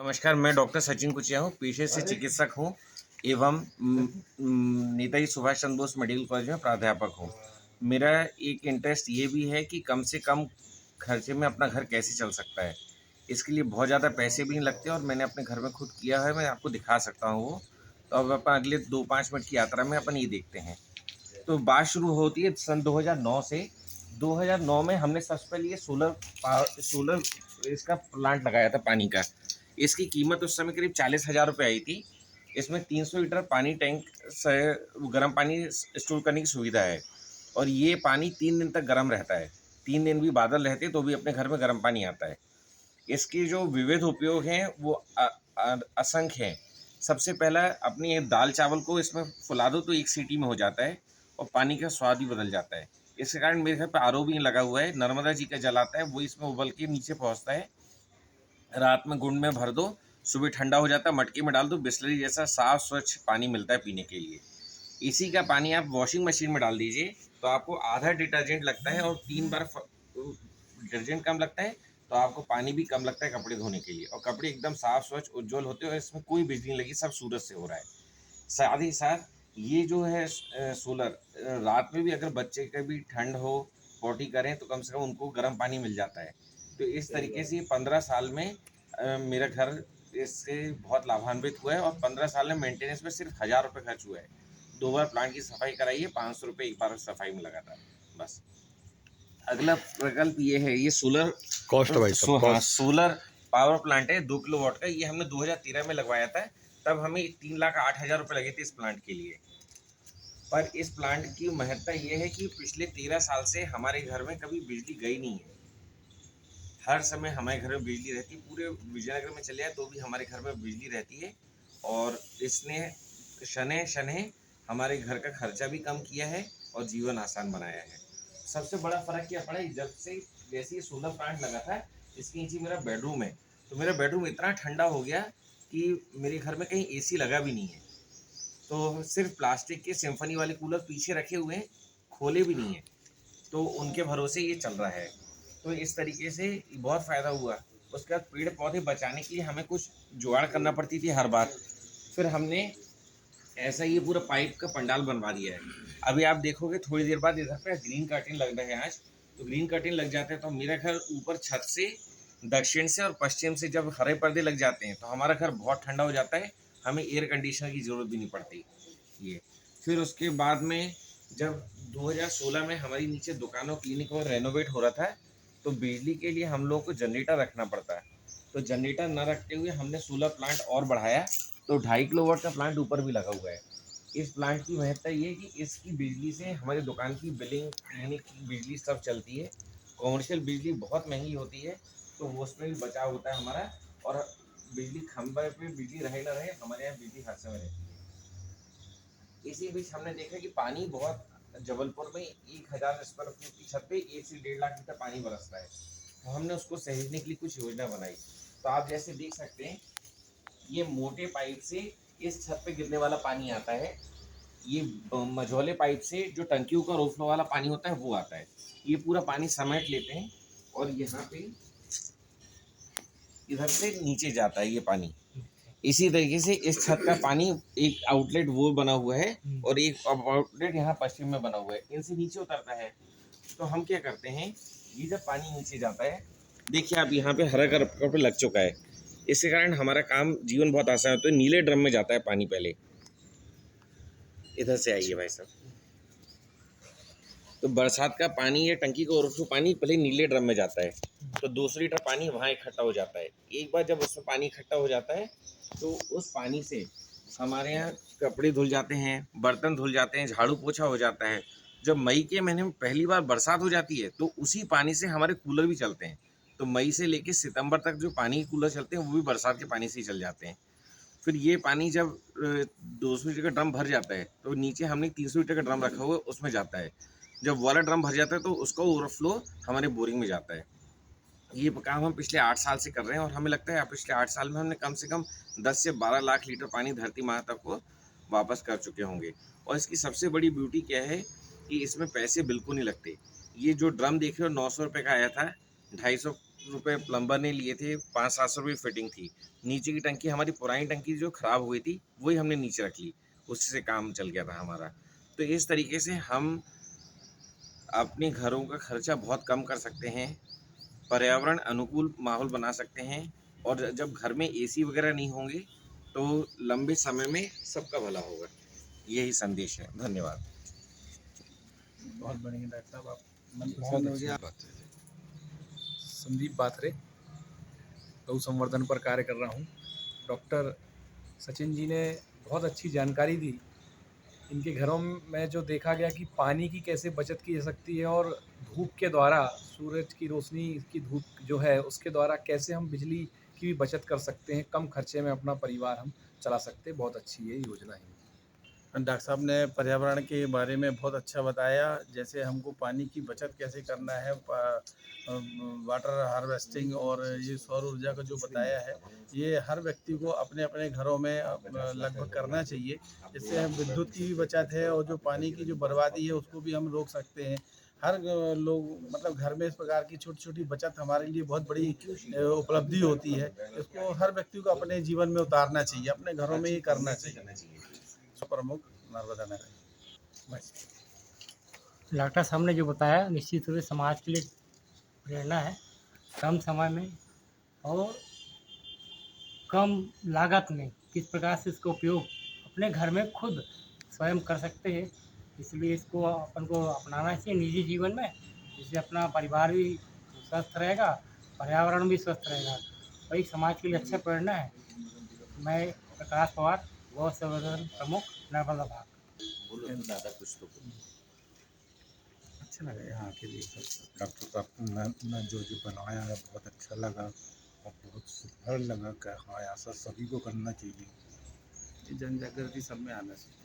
नमस्कार, मैं डॉक्टर सचिन कुचिया हूँ, पेशे से चिकित्सक हूँ एवं नेताजी सुभाष चंद्र बोस मेडिकल कॉलेज में प्राध्यापक हूँ। मेरा एक इंटरेस्ट ये भी है कि कम से कम खर्चे में अपना घर कैसे चल सकता है। इसके लिए बहुत ज़्यादा पैसे भी नहीं लगते और मैंने अपने घर में खुद किया है, मैं आपको दिखा सकता हूँ वो। तो अब अपन अगले 2-5 मिनट की यात्रा में अपन ये देखते हैं। तो बात शुरू होती है सन 2009 से। 2009 में हमने सबसे पहले ये सोलर इसका प्लांट लगाया था पानी का। इसकी कीमत उस समय करीब 40,000 रुपये आई थी। इसमें 300 लीटर पानी टैंक से गर्म पानी स्टोर करने की सुविधा है और ये पानी 3 दिन तक गर्म रहता है। 3 दिन भी बादल रहते तो भी अपने घर में गर्म पानी आता है। इसके जो विविध उपयोग हैं वो असंख्य हैं। सबसे पहला, अपनी ये दाल चावल को इसमें फुला दो तो एक सीटी में हो जाता है और पानी का स्वाद भी बदल जाता है। इसके कारण मेरे घर पे आरओ भी लगा हुआ है, नर्मदा जी का जल आता है, वो इसमें उबल के नीचे पहुँचता है। रात में गुड़ में भर दो, सुबह ठंडा हो जाता है, मटके में डाल दो, बिस्लरी जैसा साफ स्वच्छ पानी मिलता है पीने के लिए। इसी का पानी आप वॉशिंग मशीन में डाल दीजिए तो आपको आधा डिटर्जेंट लगता है और 3 बार डिटर्जेंट कम लगता है, तो आपको पानी भी कम लगता है कपड़े धोने के लिए और कपड़े एकदम साफ स्वच्छ उज्जवल होते हैं और इसमें कोई बिजली नहीं लगी, सब सूरज से हो रहा है। साथ ही साथ ये जो है सोलर, रात में भी अगर बच्चे का भी ठंड हो, पॉटी करें तो कम से कम उनको गर्म पानी मिल जाता है। तो इस तरीके से ये 15 साल में मेरा घर इससे बहुत लाभान्वित हुआ है और 15 साल में मेंटेनेंस में सिर्फ 1,000 रुपये खर्च हुआ है। 2 बार प्लांट की सफाई कराई है, 500 रुपये एक बार सफाई में लगा था बस। अगला प्रकल्प ये है, ये सोलर कॉस्ट भाई साहब हाँ, कॉस्ट। सोलर पावर प्लांट है 2 किलोवाट का। ये हमने 2013 में लगवाया था। तब हमें 3,08,000 रुपये लगे थे इस प्लांट के लिए। पर इस प्लांट की महत्ता ये है कि पिछले 13 साल से हमारे घर में कभी बिजली गई नहीं है। हर समय हमारे घर में बिजली रहती है, पूरे विजयनगर में चले जाए तो भी हमारे घर में बिजली रहती है और इसने शनै शनै हमारे घर का खर्चा भी कम किया है और जीवन आसान बनाया है। सबसे बड़ा फ़र्क क्या पड़ा, जब से जैसे ये सोलर प्लांट लगा था, इसके नीचे मेरा बेडरूम है, तो मेरा बेडरूम इतना ठंडा हो गया कि मेरे घर में कहीं एसी लगा भी नहीं है। तो सिर्फ प्लास्टिक के सिम्फनी वाले कूलर पीछे रखे हुए हैं, खोले भी नहीं हैं, तो उनके भरोसे ये चल रहा है। तो इस तरीके से बहुत फ़ायदा हुआ। उसके बाद पेड़ पौधे बचाने के लिए हमें कुछ जुगाड़ करना पड़ती थी हर बार। फिर हमने ऐसा ये पूरा पाइप का पंडाल बनवा दिया है। अभी आप देखोगे थोड़ी देर बाद इधर पे ग्रीन कर्टेन लग रहे हैं आज, तो ग्रीन कर्टेन लग जाते हैं तो मेरा घर ऊपर छत से दक्षिण से और पश्चिम से जब हरे पर्दे लग जाते हैं तो हमारा घर बहुत ठंडा हो जाता है, हमें एयर कंडीशनर की ज़रूरत भी नहीं पड़ती। ये फिर उसके बाद में जब 2016 में हमारी नीचे दुकानों क्लिनिक और रेनोवेट हो रहा था, तो बिजली के लिए हम लोगों को जनरेटर रखना पड़ता है। तो जनरेटर न रखते हुए हमने सोलर प्लांट और बढ़ाया, तो 2.5 किलोवाट का प्लांट ऊपर भी लगा हुआ है। इस प्लांट की महत्ता ये है कि इसकी बिजली से हमारी दुकान की बिलिंग, क्लिनिक की बिजली सब चलती है। कॉमर्शियल बिजली बहुत महंगी होती है, तो वो उसमें भी बचाव होता है हमारा। और बिजली खंभे पे बिजली रहे ना रहे, हमारे यहाँ बिजली हर समय रहती है। इसी बीच हमने देखा कि पानी बहुत, जबलपुर में 1,000 स्क्वायर फीट की छत पे 1 से 1.5 लाख लीटर पानी बरसता है, तो हमने उसको सहेजने के लिए कुछ योजना बनाई। तो आप जैसे देख सकते हैं, ये मोटे पाइप से इस छत पे गिरने वाला पानी आता है। ये मझौले पाइप से जो टंकियों का ओवरफ्लो वाला पानी होता है वो आता है। ये पूरा पानी समेट लेते हैं और यहाँ पे इधर से नीचे जाता है ये पानी। इसी तरीके से इस छत का पानी, एक आउटलेट वो बना हुआ है और एक आउटलेट यहाँ पश्चिम में बना हुआ है, इनसे नीचे उतरता है। तो हम क्या करते हैं, ये जब पानी नीचे जाता है, देखिए आप यहाँ पे हरा कपड़ा लग चुका है, इसके कारण हमारा काम जीवन बहुत आसान होता है। नीले ड्रम में जाता है पानी पहले, इधर से आइए भाई साहब। तो बरसात का पानी या टंकी का ओवरफ्लो पानी पहले नीले ड्रम में जाता है, तो 200 लीटर पानी वहाँ इकट्ठा हो जाता है। एक बार जब उसमें पानी इकट्ठा हो जाता है तो उस पानी से हमारे यहाँ कपड़े धुल जाते हैं, बर्तन धुल जाते हैं, झाड़ू पोछा हो जाता है। जब मई के महीने में पहली बार बरसात हो जाती है तो उसी पानी से हमारे कूलर भी चलते हैं। तो मई से लेकर सितंबर तक जो पानी कूलर चलते हैं वो भी बरसात के पानी से ही चल जाते हैं। फिर ये पानी जब 200 लीटर का ड्रम भर जाता है तो नीचे हमने 300 लीटर का ड्रम रखा हुआ है, उसमें जाता है। जब वाला ड्रम भर जाता है तो उसका ओवरफ्लो हमारे बोरिंग में जाता है। ये काम हम पिछले 8 साल से कर रहे हैं और हमें लगता है पिछले 8 साल में हमने कम से कम 10 से 12 लाख लीटर पानी धरती माँ तक को वापस कर चुके होंगे। और इसकी सबसे बड़ी ब्यूटी क्या है कि इसमें पैसे बिल्कुल नहीं लगते। ये जो ड्रम देख रहे हो 900 रुपये का आया था, 250 रुपए प्लम्बर ने लिए थे, 500-700 रुपये फिटिंग थी। नीचे की टंकी हमारी पुरानी टंकी जो खराब हुई थी, वही हमने नीचे रख ली, उससे काम चल गया था हमारा। तो इस तरीके से हम अपने घरों का खर्चा बहुत कम कर सकते हैं, पर्यावरण अनुकूल माहौल बना सकते हैं और जब घर में एसी वगैरह नहीं होंगे, तो लंबे समय में सबका भला होगा। यही संदेश है। धन्यवाद। बहुत बढ़िया डॉक्टर साहब, आप बहुत अच्छी बात है। संदीप बाथरे, गौ संवर्धन पर कार्य कर रहा हूँ। डॉक्टर सचिन जी ने बहुत अच्छी जानकारी दी। इनके घरों में जो देखा गया कि पानी की कैसे बचत की जा सकती है और धूप के द्वारा, सूरज की रोशनी की धूप जो है उसके द्वारा कैसे हम बिजली की भी बचत कर सकते हैं, कम खर्चे में अपना परिवार हम चला सकते हैं। बहुत अच्छी ये योजना है। डॉक्टर साहब ने पर्यावरण के बारे में बहुत अच्छा बताया, जैसे हमको पानी की बचत कैसे करना है, वाटर हार्वेस्टिंग और ये सौर ऊर्जा का जो बताया है, ये हर व्यक्ति को अपने अपने घरों में लगभग करना चाहिए। इससे हम विद्युत की भी बचत है और जो पानी की जो बर्बादी है उसको भी हम रोक सकते हैं। हर लोग मतलब घर में इस प्रकार की छोटी छोटी बचत हमारे लिए बहुत बड़ी उपलब्धि होती है। इसको हर व्यक्ति को अपने जीवन में उतारना चाहिए, अपने घरों में ही करना चाहिए। प्रमुख नर्मदा नगर। डॉक्टर साहब ने जो बताया निश्चित रूप से समाज के लिए प्रेरणा है। कम समय में और कम लागत में किस प्रकार से इसका उपयोग अपने घर में खुद स्वयं कर सकते हैं, इसलिए इसको अपन को अपनाना चाहिए निजी जीवन में, जिससे अपना परिवार भी स्वस्थ रहेगा, पर्यावरण भी स्वस्थ रहेगा और एक समाज के लिए अच्छा प्रेरणा है। मैं प्रकाश पवार, गौ संवर्धन प्रमुख, नर्मदा भाग। दादा कुछ तो अच्छा लगा यहाँ के लिए सब डॉक्टर साहब ने जो जो बनाया है बहुत अच्छा लगा और बहुत सुंदर लगा कि हाँ ऐसा सभी को करना चाहिए। जन जागृति सब में आना चाहिए।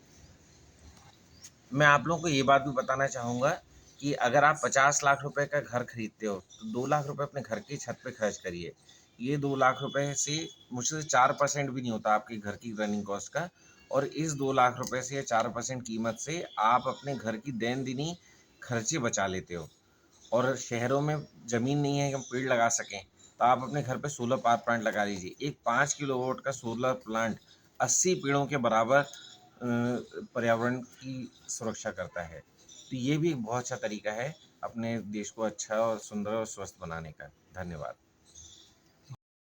मैं आप लोगों को ये बात भी बताना चाहूँगा कि अगर आप 50 लाख रुपए का घर खरीदते हो, तो 2 लाख रुपए अपने घर की छत पे खर्च करिए। ये 2 लाख रुपए से मुश्किल से 4% भी नहीं होता आपके घर की रनिंग कॉस्ट का, और इस 2 लाख रुपए से या 4% कीमत से आप अपने घर की दैनंदिनी खर्चे बचा लेते हो। और शहरों में ज़मीन नहीं है कि हम पेड़ लगा सकें, तो आप अपने घर पे सोलर पावर प्लांट लगा लीजिए। एक 5 किलोवाट का सोलर प्लांट 80 पेड़ों के बराबर पर्यावरण की सुरक्षा करता है। तो ये भी एक बहुत अच्छा तरीका है अपने देश को अच्छा और सुंदर और स्वस्थ बनाने का। धन्यवाद।